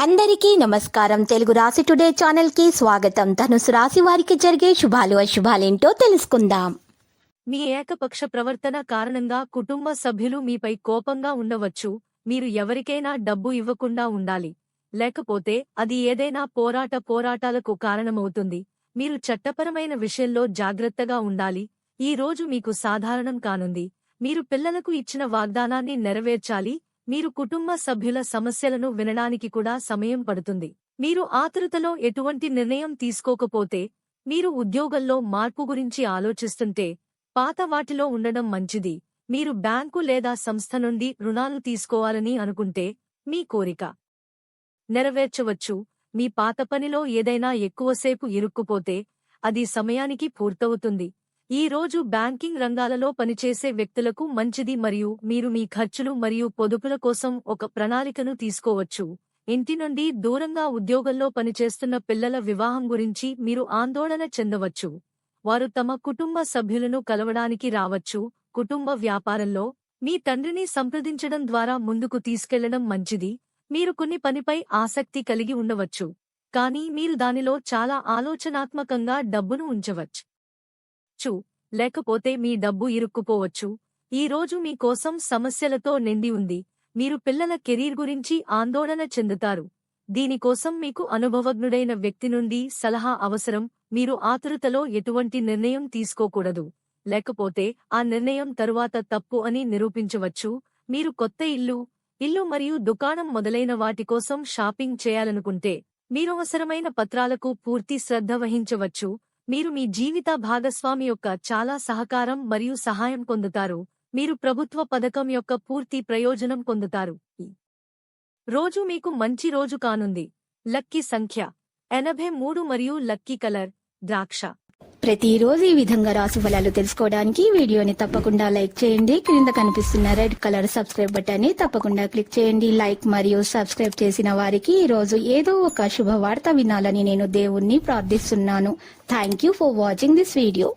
అందరికీ నమస్కారం. తెలుగు రాశి టుడే ఛానల్ కి స్వాగతం. ధనుసు రాశి వారికి జరిగే శుభాలు అశుభాలేంటో తెలుసుకుందాం. మీ ఏకపక్ష ప్రవర్తన కారణంగా కుటుంబ సభ్యులు మీపై కోపంగా ఉండవచ్చు. మీరు ఎవరికైనా డబ్బు ఇవ్వకుండా ఉండాలి. లేకపోతే అది ఏదైనా పోరాటాలకు కారణమవుతుంది. మీరు చట్టపరమైన విషయంలో జాగ్రత్తగా ఉండాలి. ఈ రోజు మీకు సాధారణం కానుంది. మీరు పిల్లలకు ఇచ్చిన వాగ్దానాన్ని నెరవేర్చాలి. మీరు కుటుంబ సభ్యుల సమస్యలను వినడానికి కూడా సమయం పడుతుంది. మీరు ఆతృతలో ఎటువంటి నిర్ణయం తీసుకోకపోతే, మీరు ఉద్యోగంలో మార్పు గురించి ఆలోచిస్తుంటే, పాత వాటిలో ఉండడం మంచిది. మీరు బ్యాంకు లేదా సంస్థ నుండి రుణాలు తీసుకోవాలని అనుకుంటే, మీ కోరిక నెరవేర్చవచ్చు. మీ పాత పనిలో ఏదైనా ఎక్కువసేపు ఇరుక్కుపోతే, అది సమయానికి పూర్తవుతుంది. ఈ రోజు బ్యాంకింగ్ రంగాలలో పనిచేసే వ్యక్తులకు మంచిది మరియు మీరు మీ ఖర్చులు మరియు పొదుపుల కోసం ఒక ప్రణాళికను తీసుకోవచ్చు. ఇంటి నుండి దూరంగా ఉద్యోగంలో పనిచేస్తున్న పిల్లల వివాహం గురించి మీరు ఆందోళన చెందవచ్చు. వారు తమ కుటుంబ సభ్యులను కలవడానికి రావచ్చు. కుటుంబ వ్యాపారంలో మీ తండ్రిని సంప్రదించడం ద్వారా ముందుకు తీసుకెళ్లడం మంచిది. మీరు కొన్ని పనిపై ఆసక్తి కలిగి ఉండవచ్చు, కానీ మీరు దానిలో చాలా ఆలోచనాత్మకంగా డబ్బును ఉంచవచ్చు. లేకపోతే మీ డబ్బు ఇరుక్కుపోవచ్చు. ఈ రోజు మీ కోసం సమస్యలతో నిండి ఉంది. మీరు పిల్లల కెరీర్ గురించి ఆందోళన చెందుతారు. దీనికోసం మీకు అనుభవజ్ఞుడైన వ్యక్తి నుండి సలహా అవసరం. మీరు ఆతృతలో ఎటువంటి నిర్ణయం తీసుకోకూడదు, లేకపోతే ఆ నిర్ణయం తరువాత తప్పు అని నిరూపించవచ్చు. మీరు కొత్త ఇల్లు మరియు దుకాణం మొదలైన వాటి కోసం షాపింగ్ చేయాలనుకుంటే, మీరు అవసరమైన పత్రాలకు పూర్తి శ్రద్ధ వహించవచ్చు. మీరు మీ జీవిత భాగస్వామి యొక్క చాలా సహకారం మరియు సహాయం పొందుతారు. మీరు ప్రభుత్వ పథకం యొక్క పూర్తి ప్రయోజనం పొందుతారు. ఈ రోజు మీకు మంచి రోజు కానుంది. లక్కీ సంఖ్య 83 మరియు లక్కీ కలర్ ద్రాక్ష. ప్రతిరోజు ఈ విధంగా రాశి ఫలాలు తెలుసుకోవడానికి వీడియోని తప్పకుండా లైక్ చేయండి. క్రింద కనిపిస్తున్న రెడ్ కలర్ సబ్స్క్రైబ్ బటన్ ని తప్పకుండా క్లిక్ చేయండి. లైక్ మరియు సబ్స్క్రైబ్ చేసిన వారికి ఈ రోజు ఏదో ఒక శుభవార్త వినాలని నేను దేవుణ్ణి ప్రార్థిస్తున్నాను. Thank you for watching this video.